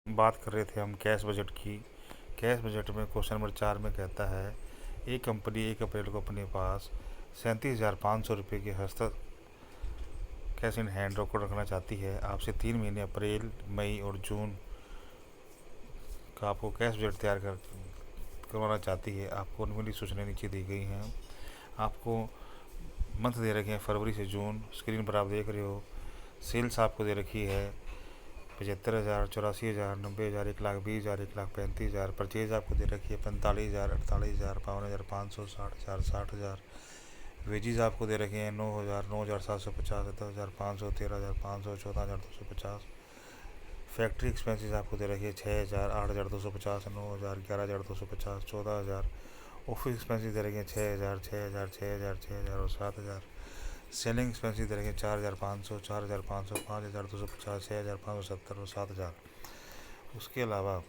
बात कर रहे थे हम कैश बजट की। कैश बजट में क्वेश्चन नंबर 4 में कहता है, एक कंपनी 1 अप्रैल को अपने पास 37,500 रुपये के हस्त कैश इन हैंड रखना चाहती है। आपसे 3 महीने अप्रैल, मई और जून का आपको कैश बजट तैयार करवाना चाहती है। आपको उनमें सूचनाएं नीचे दी गई हैं। आपको मंथ दे रखे हैं फरवरी से जून। स्क्रीन पर आप देख रहे हो। सेल्स आपको दे रखी है 75,000, 84,000, 90,000, 1,20,000, 1,35,000। परचेज आपको दे रखी है 45,000, 48,000, 52,500, 60,000, 60,000। वेजीज आपको दे रखे हैं 9,000, 9,750, 10,500, 13,500, 14,250। फैक्ट्री एक्सपेंसेस आपको दे रखी है 6,000, 8,250, 9,000, 11,250, 14,000। ऑफिस एक्सपेंसेस दे रखे हैं 6,000, 6,000, 6,000, 6,000 और 7,000। सेलिंग एक्सपेंसेस दे रखे हैं 4,500, 4,500, 5,250, 6,570 और 7,000। उसके अलावा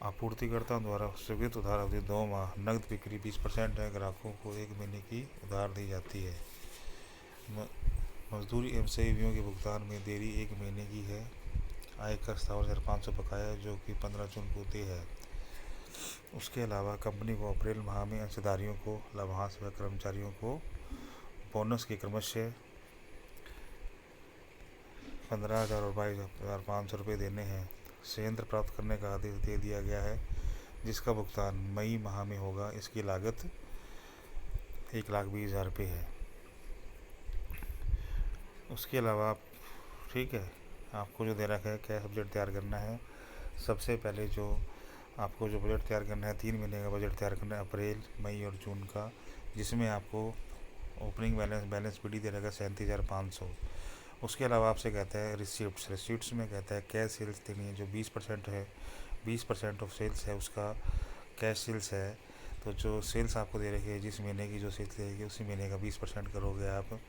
आपूर्तिकर्ताओं द्वारा स्वीकृत उधार अवधि 2 माह, नकद बिक्री 20% है। ग्राहकों को 1 महीने की उधार दी जाती है। मजदूरी एवं सेवियों के भुगतान में देरी 1 महीने की है। आयकर 57,500 बकाया है, जो कि 15 जून को देय है। उसके अलावा कंपनी को अप्रैल माह में अंशधारियों को लाभांश व कर्मचारियों को बोनस के क्रमशः 15,000 और 22,500 रुपये देने हैं। संयंत्र प्राप्त करने का आदेश दे दिया गया है, जिसका भुगतान मई माह में होगा। इसकी लागत 1,20,000 रुपये है। उसके अलावा ठीक है, आपको जो दे रखा है कैश बजट तैयार करना है। सबसे पहले जो आपको जो बजट तैयार करना है, 3 महीने का बजट तैयार करना है, अप्रैल, मई और जून का, जिसमें आपको ओपनिंग बैलेंस पीडी दे रखा है 37,500। उसके अलावा आपसे कहता है रिसीट्स में कहता है कैश सेल्स देनी है, जो 20% है, 20% ऑफ सेल्स है, उसका कैश सेल्स है। तो जो सेल्स आपको दे रखी है, जिस महीने की जो सेल्स रहेगी उसी महीने का 20% करोगे आप,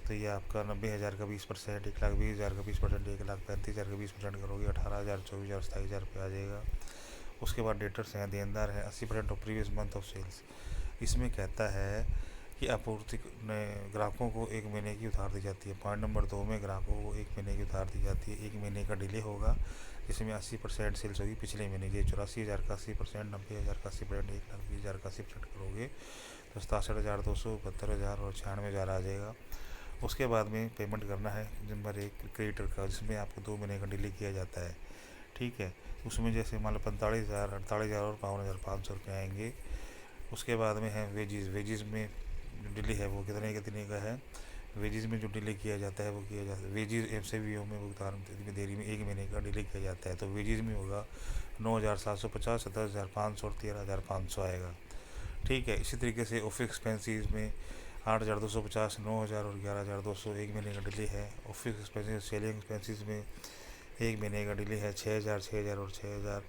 तो ये आपका 90,000 का 20%, 1,20,000 का 20%, 1,35,000 का 20% करोगे 18,000, 24,000, 27,000 रुपये आ जाएगा। उसके बाद डेटर्स हैं, देनदार हैं 80% of previous month of sales. इसमें कहता है कि आपूर्ति ग्राहकों को 1 महीने की उधार दी जाती है। पॉइंट नंबर 2 में ग्राहकों को 1 महीने की उधार दी जाती है। 1 महीने का डिले होगा, जिसमें 80% सेल्स होगी पिछले महीने की। 84,000 का 80%, 90,000 का 80%, 1,20,000 का 80% करोगे तो 67,200, 72,000 और 96,000 आ जाएगा। उसके बाद में पेमेंट करना है नंबर 1 क्रेडिटर का, जिसमें आपको 2 महीने का डिले किया जाता है। ठीक है, उसमें जैसे मान लो 45,000, 48,000 और 52,500 रुपये आएंगे। उसके बाद में है वेजिज़ में जो डिले है वो कितने का है। वेजिज़ में जो डिले किया जाता है वो किया जाता है, वेजिज़ एफसीवीओ में भुगतान में देरी में 1 महीने का डिले किया जाता है। तो वेजिज़ में होगा 9,750, 10,500 और 13,500 आएगा। ठीक है, इसी तरीके से ऑफिस एक्सपेंसेस में 8,250, 9,000 और 11,200 1 महीने का डिले है। ऑफिस एक्सपेंसेस सेलिंग एक्सपेंसेस में 1 महीने का डिले है 6,000, 6,000 और 6,000।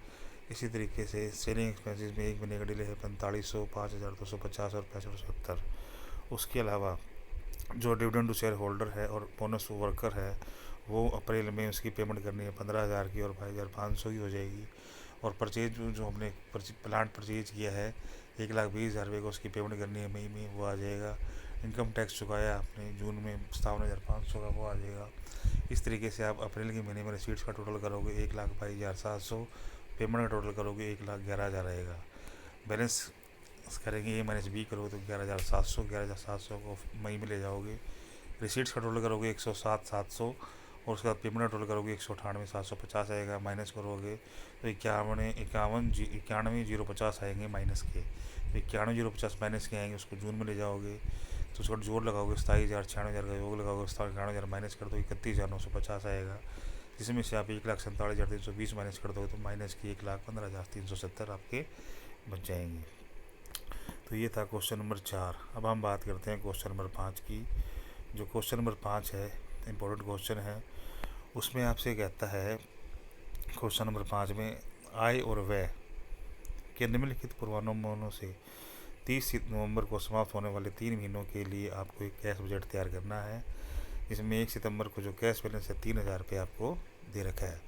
इसी तरीके से सेलिंग एक्सपेंसेस में 1 महीने का डिले है 4500, 5,250 और 6570। उसके अलावा जो डिविडेंड टू शेयर होल्डर है और बोनस वर्कर है, वो अप्रैल में उसकी पेमेंट करनी है 15,000 की और 22,500 की हो जाएगी। और परचेज जो हमने प्लांट परचेज किया है 1,20,000 रुपये को, उसकी पेमेंट करनी है मई में, वो आ जाएगा। इनकम टैक्स चुकाया आपने जून में 57,500 का, वो आ जाएगा। इस तरीके से आप अप्रैल के महीने में रिसीट्स का टोटल करोगे 1,22,700, पेमेंट का टोटल करोगे 1,11,000 आएगा। बैलेंस करेंगे ए माइनस बी करोगे तो 11,700, 11,700 को मई में ले जाओगे। रिसीट्स का टोटल करोगे 107,700 और उसके बाद पेमेंट का टोटल करोगे 198,750 आएगा। माइनस करोगे तो 91,050 आएंगे माइनस के। तो 91,050 माइनस के आएंगे, उसको जून में ले जाओगे तो उसका जोड़ लगाओगे 27,000, 96,000 का योग लगाओगे, 91,000 माइनस कर दो 31,950 आएगा। जिसमें से आप 1,47,320 माइनस कर दोगे तो माइनस की 1,15,370 आपके बच जाएंगे। तो ये था क्वेश्चन नंबर 4। अब हम बात करते हैं क्वेश्चन नंबर 5 की। जो क्वेश्चन नंबर 5 है, इम्पोर्टेंट क्वेश्चन है। उसमें आपसे कहता है क्वेश्चन नंबर 5 में, आय और व्यय के निम्नलिखित पूर्वानुमानों से 30 नवंबर को समाप्त होने वाले 3 महीनों के लिए आपको एक कैश बजट तैयार करना है। इसमें 1 सितंबर को जो कैश बैलेंस है 3,000 रुपये आपको दे रखा है।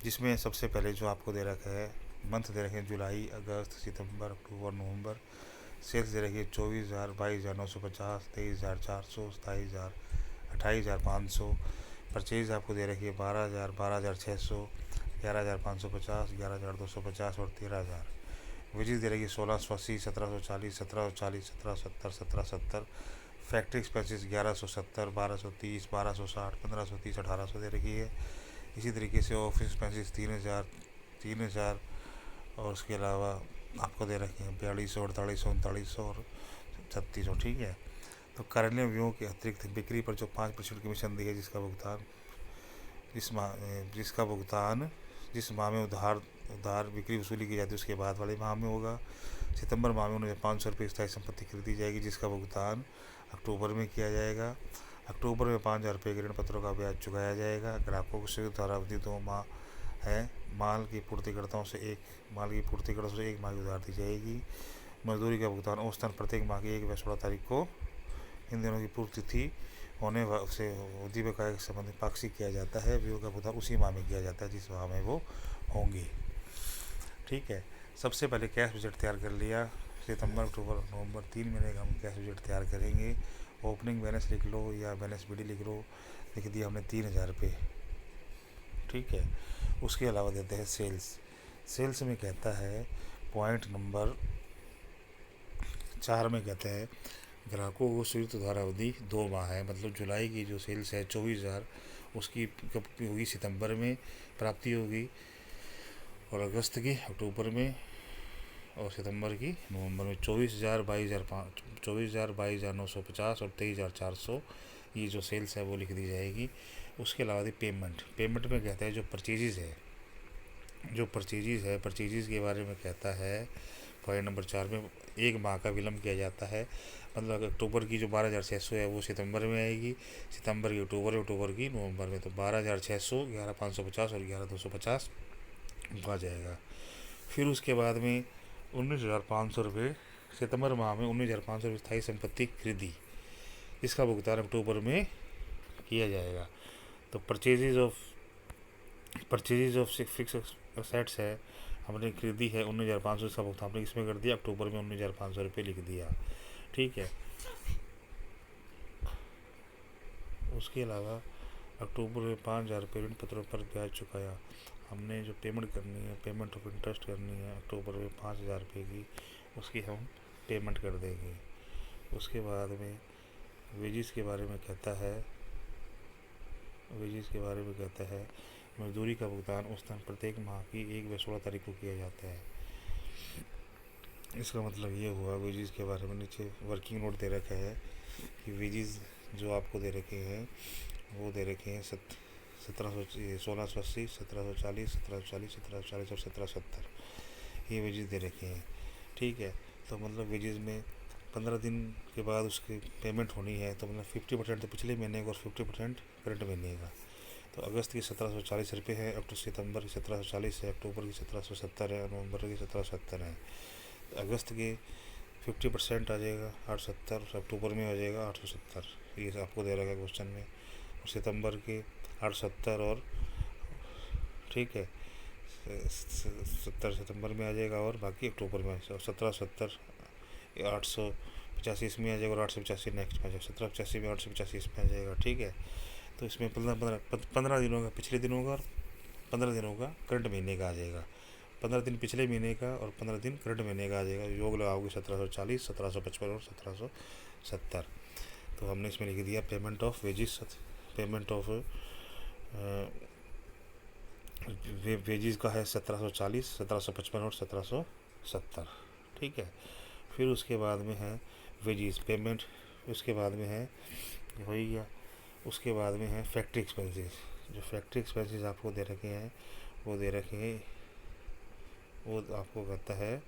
जिसमें सबसे पहले जो आपको दे रखा है मंथ दे रखे हैं जुलाई, अगस्त, सितंबर, अक्टूबर, नवंबर। सेल्स दे रखी है 24,000, 22,950, 23,400, 27,000, 28,500। परचेज आपको दे रखी है 12,000, 12,600, 11,550, 11,250 और 13,000। वेजेस दे रही है 1680, 1740, 1740, 1770, 1770। फैक्ट्री एक्सपेंसिस 1170, 1230, 1260, 1530, 1800 दे रखी है। इसी तरीके से ऑफिस एक्सपेंसिस 3000, 3000 और उसके अलावा आपको दे रखे हैं 4200, 4800, 3900 और 3600। ठीक है। तो कार्यालय व्ययों के अतिरिक्त बिक्री पर जो 5% कमीशन दी है, जिसका भुगतान जिस माह में उधार बिक्री वसूली की जाती है उसके बाद वाले माह में होगा। सितंबर माह में उन्हें 500 रुपये स्थायी संपत्ति खरीदी जाएगी, जिसका भुगतान अक्टूबर में किया जाएगा। अक्टूबर में 5,000 रुपये के ऋण पत्रों का ब्याज चुकाया जाएगा। ग्राहकों को स्वीकृत अवधि 2 माह है। माल की पूर्तिकर्ताओं से एक माल की उधार दी जाएगी। मजदूरी का भुगतान औसतन प्रत्येक माह की 1 व 16 तारीख को इन दिनों की पूर्व तिथि होने से अवधि बकाया के संबंध पाक्षिक किया जाता है। व्यय का भुगतान उसी माह में किया जाता है जिस माह में वो होंगे। ठीक है। सबसे पहले कैश बजट तैयार कर लिया। सितंबर, अक्टूबर, नवंबर 3 महीने का हम कैश बजट तैयार करेंगे। ओपनिंग बैलेंस लिख लो या बैलेंस बीडी लिख लो। लिख दिया हमने 3,000 रुपये। ठीक है। उसके अलावा देते हैं सेल्स में कहता है पॉइंट नंबर 4 में कहते हैं ग्राहकों को स्वीकृत उधार अवधि 2 माह है। मतलब जुलाई की जो सेल्स है 24,000, उसकी कब होगी? सितंबर में प्राप्ति होगी, और अगस्त की अक्टूबर में, और सितंबर की नवंबर में। 24,000, 22,950 और 23,400 ये जो सेल्स है वो लिख दी जाएगी। उसके अलावा पेमेंट में कहता है जो परचेजेज़ है परचेजेज़ के बारे में कहता है पॉइंट नंबर 4 में 1 माह का विलम्ब किया जाता है। मतलब अक्टूबर की जो 12,600 है वो सितंबर में आएगी, सितंबर की अक्टूबर की नवंबर में। तो 12,600, 11,550 और 11,250 आ जाएगा। फिर उसके बाद में 19,500 रुपये सितंबर माह में 19,500 रुपये स्थायी संपत्ति खरीदी, इसका भुगतान अक्टूबर में किया जाएगा। तो परचेजेज ऑफ फिक्स एसेट्स है हमने खरीदी है 19,500, इसका भुगतान हमने इसमें कर दिया, अक्टूबर में 19,500 रुपये लिख दिया। ठीक है। उसके अलावा अक्टूबर में 5,000 रुपये ऋण पत्रों पर ब्याज चुकाया। हमने जो पेमेंट करनी है, पेमेंट ऑफ इंटरेस्ट करनी है अक्टूबर में 5,000 रुपये की, उसकी हम पेमेंट कर देंगे। उसके बाद में वेजेस के बारे में कहता है मजदूरी का भुगतान औसतन प्रत्येक माह की 1 व 16 तारीख को किया जाता है। इसका मतलब ये हुआ वेजेस के बारे में। नीचे वर्किंग नोट दे रखा है कि वेजेस जो आपको दे रखे हैं वो दे रखे हैं 1680, 1740, 1740, 1740 और 1770 ये वेजेस दे रखे हैं। ठीक है। तो मतलब वेजेस में 15 दिन के बाद उसकी पेमेंट होनी है, तो मतलब 50% तो पिछले महीने का और 50% करंट महीने का। तो अगस्त की 1740 रुपये है, सितंबर की 1740 है, अक्टूबर की 1770 है, नवंबर की 1770 है। तो अगस्त के 50% आ जाएगा 870, अक्टूबर में आ जाएगा 870, ये आपको दे रखा है क्वेश्चन में। और सितंबर के 870 और ठीक है 70 सितंबर में आ जाएगा, और बाकी अक्टूबर में 1770, 885 इसमें आ जाएगा, और 885 नेक्स्ट में आ जाएगा, 1785 में 885 इसमें आ जाएगा। ठीक है। तो इसमें 15 दिनों का पिछले दिनों का और 15 दिनों का करंट महीने का आ जाएगा। 15 दिन पिछले महीने का और 15 दिन करंट महीने का आ जाएगा। योग लगाओगे 1740, 1755 और 1770। तो हमने इसमें लिख दिया पेमेंट ऑफ वेजेस का है 1740, 1755 और 1770। ठीक है। फिर उसके बाद में है वेजेस पेमेंट, उसके बाद में है हो ही गया। उसके बाद में है फैक्ट्री एक्सपेंसेस। जो फैक्ट्री एक्सपेंसेस आपको दे रखे हैं वो आपको कहता है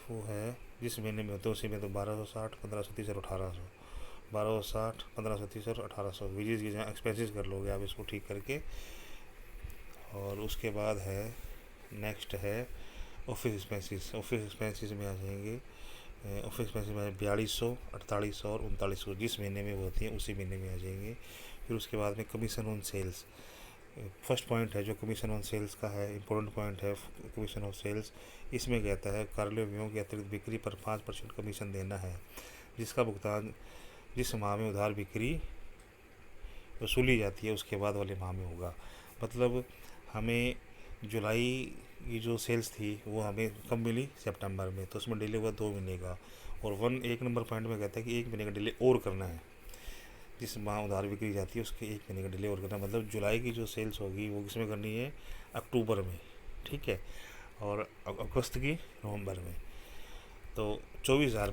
वो है जिस महीने में होते हैं उसी में। तो 1260, 1530 और 1800, 1260, 1530 और 1800 वेजेस की जहाँ एक्सपेंसेस कर लोगे आप इसको ठीक करके। और उसके बाद है नेक्स्ट है ऑफिस एक्सपेंसेस में आ जाएंगे। ऑफिस एक्सपेंसेस में 4200, 4800 और 3900 जिस महीने में वो होती है उसी महीने में आ जाएंगे। फिर उसके बाद में commission on sales, first point है जो कमीशन ऑन सेल्स का है, इंपॉर्टेंट पॉइंट है कमीशन ऑन सेल्स। इसमें कहता है कार्यालय व्ययों के अतिरिक्त बिक्री पर 5% कमीशन देना है, जिसका भुगतान जिस माह में उधार बिक्री वसूली जाती है उसके बाद वाले माह में होगा। मतलब हमें जुलाई की जो सेल्स थी वो हमें कब मिली, सितंबर में, तो उसमें डिले हुआ 2 महीने का। और एक नंबर पॉइंट में कहता है कि 1 महीने का डिले और करना है। जिस माह उधार बिक्री जाती है उसके 1 महीने का डिले और करना, मतलब जुलाई की जो सेल्स होगी वो किसमें करनी है, अक्टूबर में, ठीक है, और अगस्त की नवंबर में। तो 24,000